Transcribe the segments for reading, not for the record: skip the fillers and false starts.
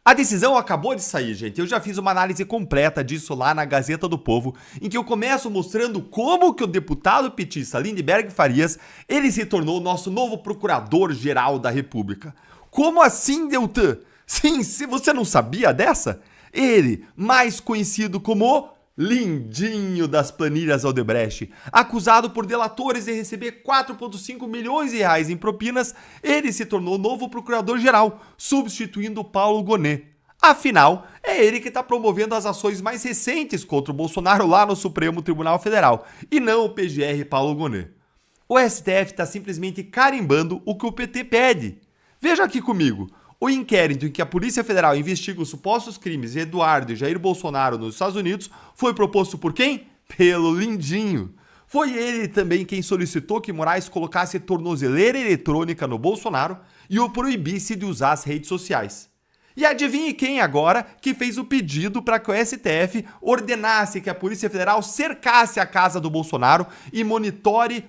A decisão acabou de sair, gente. Eu já fiz uma análise completa disso lá na Gazeta do Povo, em que eu começo mostrando como que o deputado petista Lindenberg Farias, ele se tornou o nosso novo procurador-geral da República. Como assim, Deltan? Sim, se você não sabia dessa, ele, mais conhecido como Lindinho das planilhas Odebrecht, acusado por delatores de receber 4,5 milhões de reais em propinas, ele se tornou o novo procurador-geral, substituindo Paulo Gonet. Afinal, é ele que está promovendo as ações mais recentes contra o Bolsonaro lá no Supremo Tribunal Federal, e não o PGR Paulo Gonet. O STF está simplesmente carimbando o que o PT pede. Veja aqui comigo. O inquérito em que a Polícia Federal investiga os supostos crimes de Eduardo e Jair Bolsonaro nos Estados Unidos foi proposto por quem? Pelo Lindinho. Foi ele também quem solicitou que Moraes colocasse tornozeleira eletrônica no Bolsonaro e o proibisse de usar as redes sociais. E adivinhe quem agora que fez o pedido para que o STF ordenasse que a Polícia Federal cercasse a casa do Bolsonaro e monitore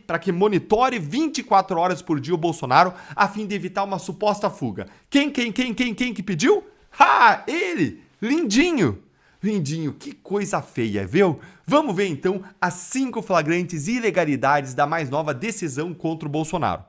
24 horas por dia o Bolsonaro a fim de evitar uma suposta fuga. Quem que pediu? Ele! Lindinho! Lindinho, que coisa feia, viu? Vamos ver então as 5 flagrantes ilegalidades da mais nova decisão contra o Bolsonaro.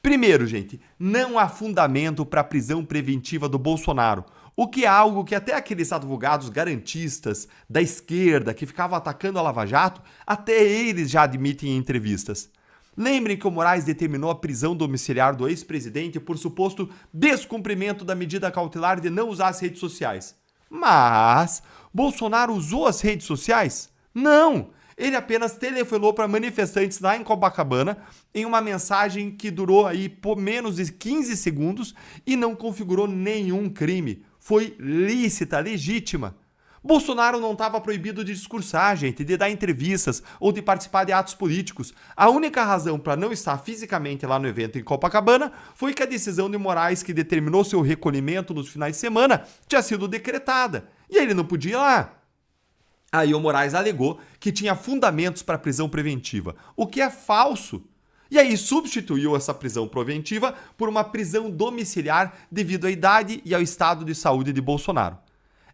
Primeiro, gente, não há fundamento para a prisão preventiva do Bolsonaro, o que é algo que até aqueles advogados garantistas da esquerda que ficavam atacando a Lava Jato, até eles já admitem em entrevistas. Lembrem que o Moraes determinou a prisão domiciliar do ex-presidente por suposto descumprimento da medida cautelar de não usar as redes sociais. Mas Bolsonaro usou as redes sociais? Não! Ele apenas telefonou para manifestantes lá em Copacabana em uma mensagem que durou aí por menos de 15 segundos e não configurou nenhum crime. Foi lícita, legítima. Bolsonaro não estava proibido de discursar, gente, de dar entrevistas ou de participar de atos políticos. A única razão para não estar fisicamente lá no evento em Copacabana foi que a decisão de Moraes, que determinou seu recolhimento nos finais de semana, tinha sido decretada. E ele não podia ir lá. Aí o Moraes alegou que tinha fundamentos para prisão preventiva, o que é falso. E aí substituiu essa prisão preventiva por uma prisão domiciliar devido à idade e ao estado de saúde de Bolsonaro.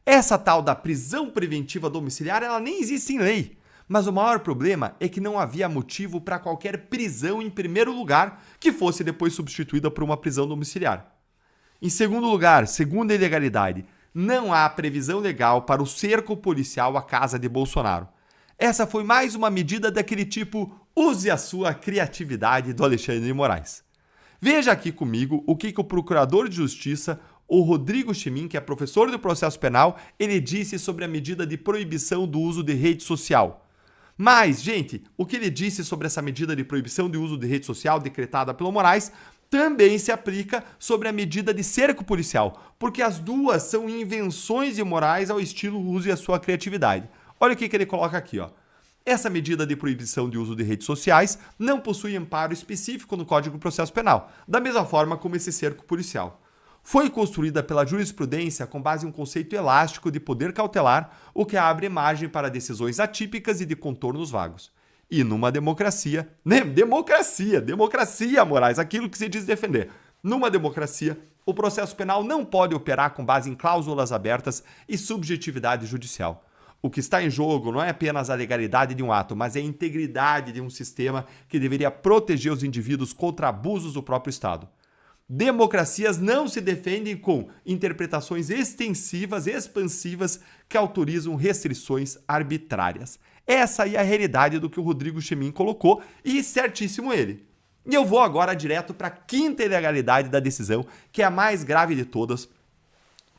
Essa tal da prisão preventiva domiciliar, ela nem existe em lei. Mas o maior problema é que não havia motivo para qualquer prisão em primeiro lugar que fosse depois substituída por uma prisão domiciliar. Em segundo lugar, segunda ilegalidade, não há previsão legal para o cerco policial à casa de Bolsonaro. Essa foi mais uma medida daquele tipo use a sua criatividade do Alexandre de Moraes. Veja aqui comigo o que o procurador de justiça, o Rodrigo Chimin, que é professor do processo penal, ele disse sobre a medida de proibição do uso de rede social. Mas, gente, o que ele disse sobre essa medida de proibição de uso de rede social decretada pelo Moraes também se aplica sobre a medida de cerco policial, porque as duas são invenções de Moraes ao estilo use a sua criatividade. Olha o que ele coloca aqui, ó. Essa medida de proibição de uso de redes sociais não possui amparo específico no Código de Processo Penal, da mesma forma como esse cerco policial. Foi construída pela jurisprudência com base em um conceito elástico de poder cautelar, o que abre margem para decisões atípicas e de contornos vagos. E numa democracia, democracia, Moraes, aquilo que se diz defender. Numa democracia, o processo penal não pode operar com base em cláusulas abertas e subjetividade judicial. O que está em jogo não é apenas a legalidade de um ato, mas é a integridade de um sistema que deveria proteger os indivíduos contra abusos do próprio Estado. Democracias não se defendem com interpretações extensivas, expansivas, que autorizam restrições arbitrárias. Essa aí é a realidade do que o Rodrigo Chimin colocou, e certíssimo ele. E eu vou agora direto para a quinta ilegalidade da decisão, que é a mais grave de todas,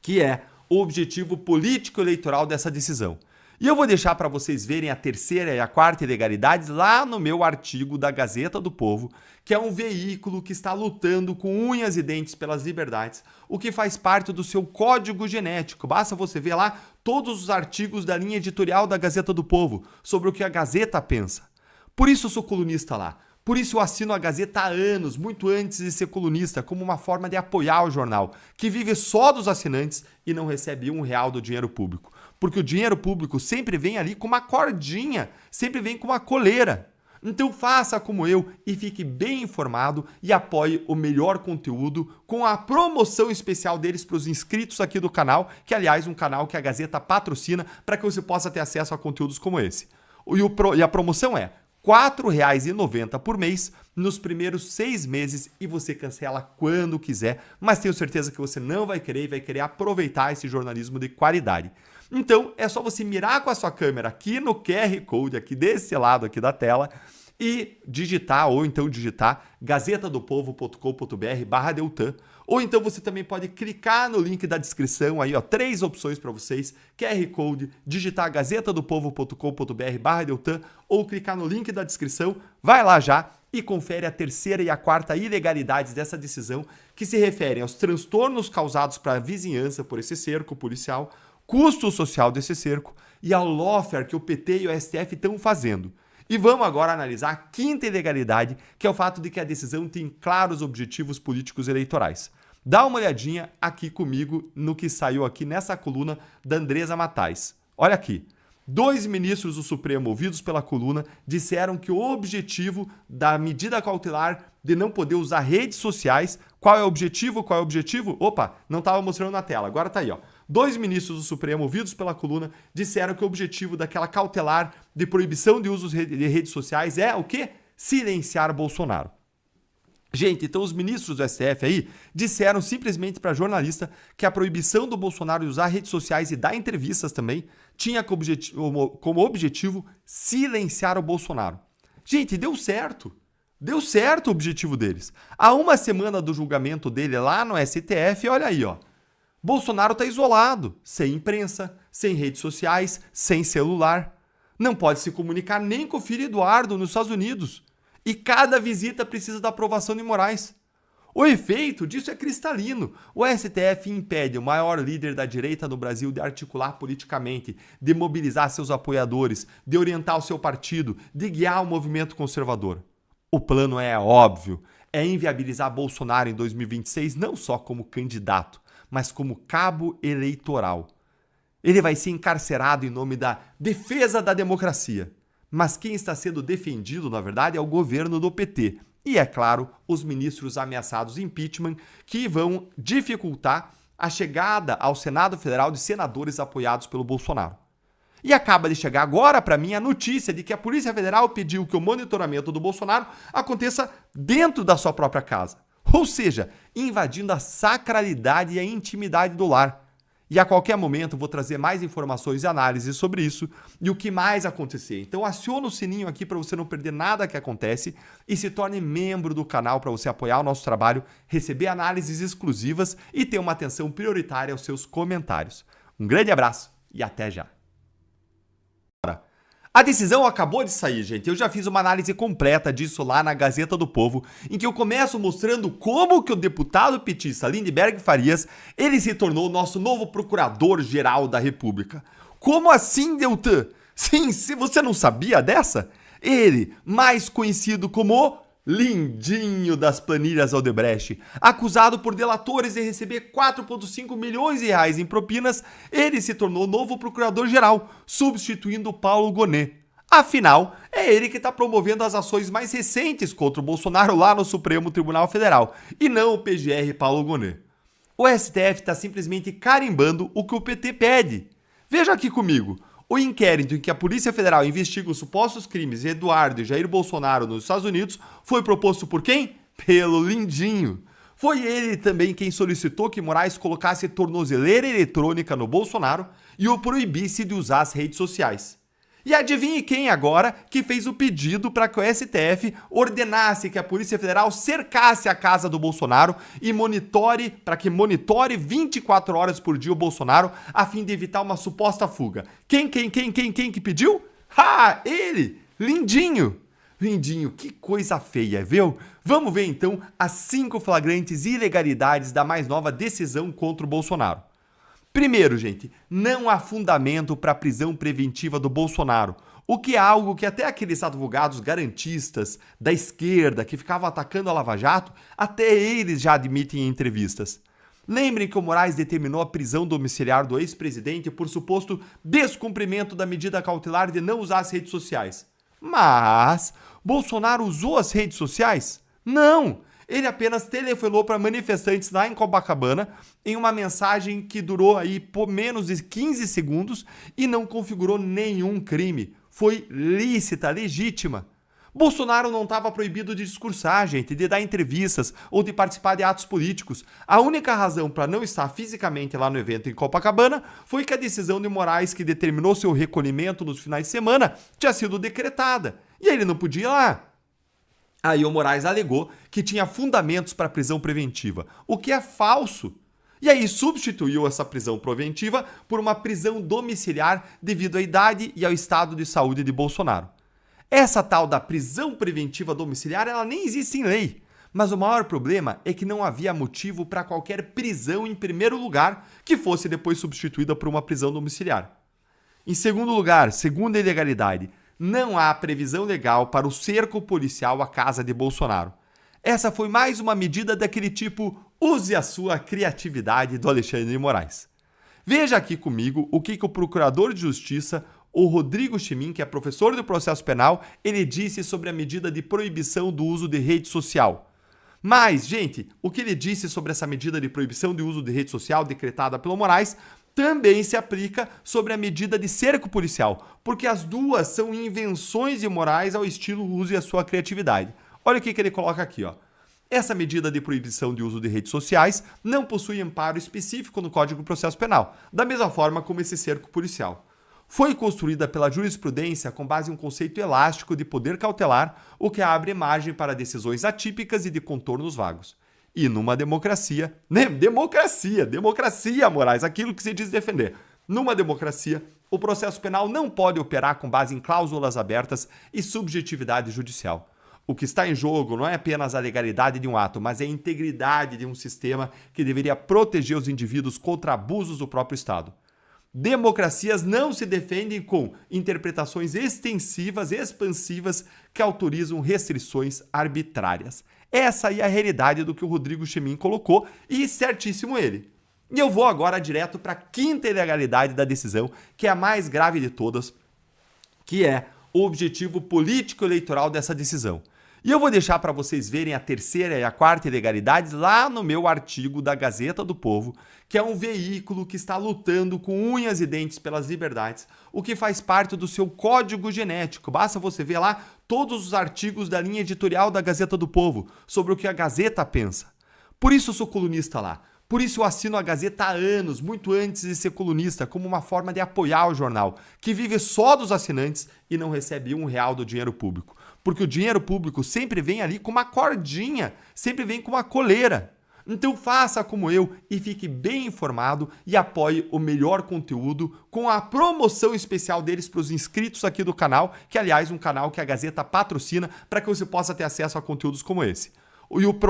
que é o objetivo político-eleitoral dessa decisão. E eu vou deixar para vocês verem a terceira e a quarta ilegalidades lá no meu artigo da Gazeta do Povo, que é um veículo que está lutando com unhas e dentes pelas liberdades, o que faz parte do seu código genético. Basta você ver lá todos os artigos da linha editorial da Gazeta do Povo sobre o que a Gazeta pensa. Por isso eu sou colunista lá. Por isso eu assino a Gazeta há anos, muito antes de ser colunista, como uma forma de apoiar o jornal, que vive só dos assinantes e não recebe R$1 do dinheiro público. Porque o dinheiro público sempre vem ali com uma cordinha, sempre vem com uma coleira. Então faça como eu e fique bem informado e apoie o melhor conteúdo com a promoção especial deles para os inscritos aqui do canal, que aliás um canal que a Gazeta patrocina para que você possa ter acesso a conteúdos como esse. E a promoção é R$ 4,90 por mês nos primeiros 6 meses e você cancela quando quiser, mas tenho certeza que você não vai querer e vai querer aproveitar esse jornalismo de qualidade. Então é só você mirar com a sua câmera aqui no QR Code, aqui desse lado aqui da tela, e digitar, ou então digitar gazetadopovo.com.br/Deltan, ou então você também pode clicar no link da descrição aí, ó, 3 opções para vocês, QR Code, digitar gazetadopovo.com.br/Deltan, ou clicar no link da descrição, vai lá já e confere a terceira e a quarta ilegalidades dessa decisão, que se referem aos transtornos causados para a vizinhança por esse cerco policial, custo social desse cerco e ao lawfare que o PT e o STF estão fazendo. E vamos agora analisar a quinta ilegalidade, que é o fato de que a decisão tem claros objetivos políticos eleitorais. Dá uma olhadinha aqui comigo no que saiu aqui nessa coluna da Andresa Matais. Olha aqui. 2 ministros do Supremo, ouvidos pela coluna, disseram que o objetivo da medida cautelar de não poder usar redes sociais... Qual é o objetivo? Qual é o objetivo? Opa, não estava mostrando na tela, agora tá aí, ó. 2 ministros do Supremo, ouvidos pela coluna, disseram que o objetivo daquela cautelar de proibição de uso de redes sociais é o quê? Silenciar Bolsonaro. Gente, então os ministros do STF aí disseram simplesmente para jornalista que a proibição do Bolsonaro de usar redes sociais e dar entrevistas também tinha como objetivo silenciar o Bolsonaro. Gente, deu certo. Deu certo o objetivo deles. Há uma semana do julgamento dele lá no STF, olha aí, ó. Bolsonaro está isolado, sem imprensa, sem redes sociais, sem celular. Não pode se comunicar nem com o filho Eduardo nos Estados Unidos. E cada visita precisa da aprovação de Moraes. O efeito disso é cristalino. O STF impede o maior líder da direita no Brasil de articular politicamente, de mobilizar seus apoiadores, de orientar o seu partido, de guiar o movimento conservador. O plano é óbvio, é inviabilizar Bolsonaro em 2026 não só como candidato, mas como cabo eleitoral. Ele vai ser encarcerado em nome da defesa da democracia. Mas quem está sendo defendido, na verdade, é o governo do PT. E, é claro, os ministros ameaçados de impeachment que vão dificultar a chegada ao Senado Federal de senadores apoiados pelo Bolsonaro. E acaba de chegar agora para mim a notícia de que a Polícia Federal pediu que o monitoramento do Bolsonaro aconteça dentro da sua própria casa. Ou seja, invadindo a sacralidade e a intimidade do lar. E a qualquer momento vou trazer mais informações e análises sobre isso e o que mais acontecer. Então aciona o sininho aqui para você não perder nada que acontece e se torne membro do canal para você apoiar o nosso trabalho, receber análises exclusivas e ter uma atenção prioritária aos seus comentários. Um grande abraço e até já! A decisão acabou de sair, gente. Eu já fiz uma análise completa disso lá na Gazeta do Povo, em que eu começo mostrando como que o deputado petista Lindenberg Farias, ele se tornou o nosso novo procurador-geral da República. Como assim, Deltan? Sim, se você não sabia dessa, ele, mais conhecido como Lindinho das planilhas Odebrecht, acusado por delatores de receber 4,5 milhões de reais em propinas, ele se tornou novo procurador-geral, substituindo Paulo Gonet. Afinal, é ele que está promovendo as ações mais recentes contra o Bolsonaro lá no Supremo Tribunal Federal, e não o PGR Paulo Gonet. O STF está simplesmente carimbando o que o PT pede. Veja aqui comigo. O inquérito em que a Polícia Federal investiga os supostos crimes de Eduardo e Jair Bolsonaro nos Estados Unidos foi proposto por quem? Pelo Lindinho. Foi ele também quem solicitou que Moraes colocasse tornozeleira eletrônica no Bolsonaro e o proibisse de usar as redes sociais. E adivinhe quem agora que fez o pedido para que o STF ordenasse que a Polícia Federal cercasse a casa do Bolsonaro e monitore 24 horas por dia o Bolsonaro a fim de evitar uma suposta fuga. Quem que pediu? Ah, ele! Lindinho! Lindinho, que coisa feia, viu? Vamos ver então as 5 flagrantes ilegalidades da mais nova decisão contra o Bolsonaro. Primeiro, gente, não há fundamento para a prisão preventiva do Bolsonaro, o que é algo que até aqueles advogados garantistas da esquerda que ficavam atacando a Lava Jato, até eles já admitem em entrevistas. Lembrem que o Moraes determinou a prisão domiciliar do ex-presidente por suposto descumprimento da medida cautelar de não usar as redes sociais. Mas Bolsonaro usou as redes sociais? Não! Ele apenas telefonou para manifestantes lá em Copacabana em uma mensagem que durou aí por menos de 15 segundos e não configurou nenhum crime. Foi lícita, legítima. Bolsonaro não estava proibido de discursar, gente, de dar entrevistas ou de participar de atos políticos. A única razão para não estar fisicamente lá no evento em Copacabana foi que a decisão de Moraes que determinou seu recolhimento nos finais de semana tinha sido decretada e ele não podia ir lá. Aí o Moraes alegou que tinha fundamentos para prisão preventiva, o que é falso. E aí substituiu essa prisão preventiva por uma prisão domiciliar devido à idade e ao estado de saúde de Bolsonaro. Essa tal da prisão preventiva domiciliar, ela nem existe em lei. Mas o maior problema é que não havia motivo para qualquer prisão em primeiro lugar que fosse depois substituída por uma prisão domiciliar. Em segundo lugar, segunda ilegalidade, não há previsão legal para o cerco policial à casa de Bolsonaro. Essa foi mais uma medida daquele tipo use a sua criatividade do Alexandre de Moraes. Veja aqui comigo o que o procurador de justiça, o Rodrigo Chimin, que é professor do processo penal, ele disse sobre a medida de proibição do uso de rede social. Mas, gente, o que ele disse sobre essa medida de proibição de uso de rede social decretada pelo Moraes também se aplica sobre a medida de cerco policial, porque as duas são invenções de Moraes ao estilo use a sua criatividade. Olha o que ele coloca aqui, ó. Essa medida de proibição de uso de redes sociais não possui amparo específico no Código de Processo Penal, da mesma forma como esse cerco policial. Foi construída pela jurisprudência com base em um conceito elástico de poder cautelar, o que abre margem para decisões atípicas e de contornos vagos. E numa democracia, democracia, Moraes, aquilo que se diz defender. Numa democracia, o processo penal não pode operar com base em cláusulas abertas e subjetividade judicial. O que está em jogo não é apenas a legalidade de um ato, mas é a integridade de um sistema que deveria proteger os indivíduos contra abusos do próprio Estado. Democracias não se defendem com interpretações extensivas, expansivas, que autorizam restrições arbitrárias. Essa aí é a realidade do que o Rodrigo Chimin colocou, e certíssimo ele. E eu vou agora direto para a quinta ilegalidade da decisão, que é a mais grave de todas, que é o objetivo político-eleitoral dessa decisão. E eu vou deixar para vocês verem a terceira e a quarta ilegalidades lá no meu artigo da Gazeta do Povo, que é um veículo que está lutando com unhas e dentes pelas liberdades, o que faz parte do seu código genético. Basta você ver lá todos os artigos da linha editorial da Gazeta do Povo sobre o que a Gazeta pensa. Por isso eu sou colunista lá. Por isso eu assino a Gazeta há anos, muito antes de ser colunista, como uma forma de apoiar o jornal, que vive só dos assinantes e não recebe R$1 do dinheiro público. Porque o dinheiro público sempre vem ali com uma cordinha, sempre vem com uma coleira. Então faça como eu e fique bem informado e apoie o melhor conteúdo com a promoção especial deles para os inscritos aqui do canal, que aliás é um canal que a Gazeta patrocina para que você possa ter acesso a conteúdos como esse.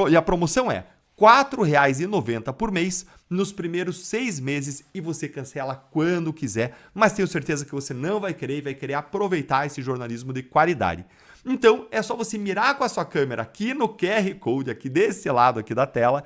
E a promoção é R$ 4,90 por mês nos primeiros 6 meses e você cancela quando quiser, mas tenho certeza que você não vai querer e vai querer aproveitar esse jornalismo de qualidade. Então é só você mirar com a sua câmera aqui no QR Code, aqui desse lado aqui da tela,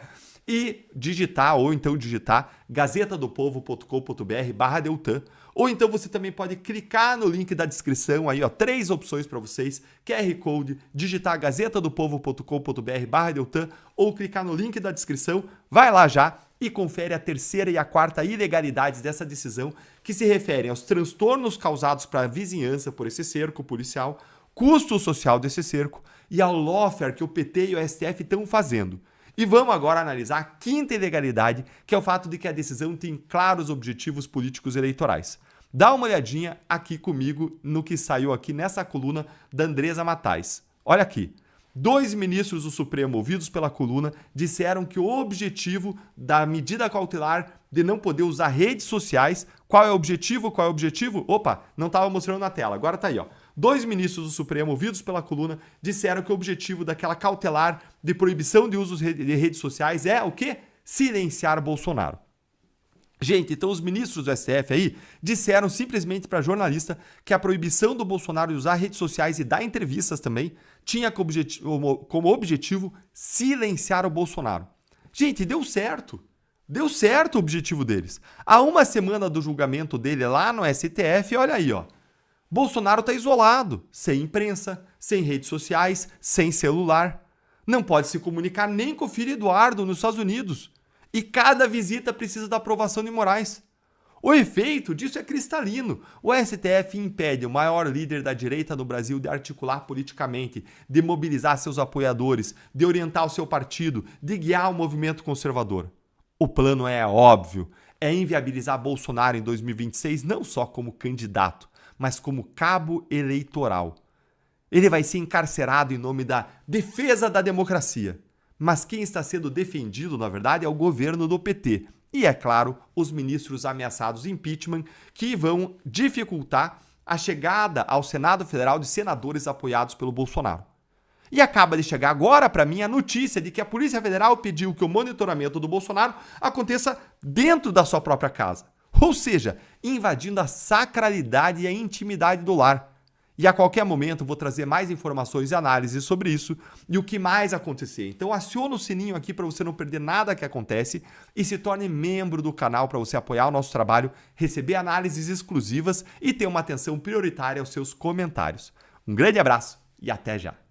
e digitar, ou então digitar gazetadopovo.com.br/Deltan, ou então você também pode clicar no link da descrição aí, ó, 3 opções para vocês, QR Code, digitar gazetadopovo.com.br/Deltan, ou clicar no link da descrição, vai lá já e confere a terceira e a quarta ilegalidades dessa decisão, que se referem aos transtornos causados para a vizinhança por esse cerco policial, custo social desse cerco e ao lawfare que o PT e o STF estão fazendo. E vamos agora analisar a quinta ilegalidade, que é o fato de que a decisão tem claros objetivos políticos eleitorais. Dá uma olhadinha aqui comigo no que saiu aqui nessa coluna da Andresa Matais. Olha aqui. 2 ministros do Supremo ouvidos pela coluna disseram que o objetivo da medida cautelar de não poder usar redes sociais, qual é o objetivo? Qual é o objetivo? Opa, não estava mostrando na tela, agora tá aí, ó. 2 ministros do Supremo ouvidos pela coluna disseram que o objetivo daquela cautelar de proibição de uso de redes sociais é o quê? Silenciar Bolsonaro. Gente, então os ministros do STF aí disseram simplesmente para jornalista que a proibição do Bolsonaro de usar redes sociais e dar entrevistas também tinha como objetivo silenciar o Bolsonaro. Gente, deu certo. Deu certo o objetivo deles. Há uma semana do julgamento dele lá no STF, olha aí, ó. Bolsonaro está isolado, sem imprensa, sem redes sociais, sem celular. Não pode se comunicar nem com o filho Eduardo nos Estados Unidos. E cada visita precisa da aprovação de Moraes. O efeito disso é cristalino. O STF impede o maior líder da direita no Brasil de articular politicamente, de mobilizar seus apoiadores, de orientar o seu partido, de guiar o movimento conservador. O plano é óbvio, é inviabilizar Bolsonaro em 2026 não só como candidato, mas como cabo eleitoral. Ele vai ser encarcerado em nome da defesa da democracia. Mas quem está sendo defendido, na verdade, é o governo do PT. E, é claro, os ministros ameaçados de impeachment, que vão dificultar a chegada ao Senado Federal de senadores apoiados pelo Bolsonaro. E acaba de chegar agora para mim a notícia de que a Polícia Federal pediu que o monitoramento do Bolsonaro aconteça dentro da sua própria casa. Ou seja, invadindo a sacralidade e a intimidade do lar. E a qualquer momento vou trazer mais informações e análises sobre isso e o que mais acontecer. Então aciona o sininho aqui para você não perder nada que acontece e se torne membro do canal para você apoiar o nosso trabalho, receber análises exclusivas e ter uma atenção prioritária aos seus comentários. Um grande abraço e até já!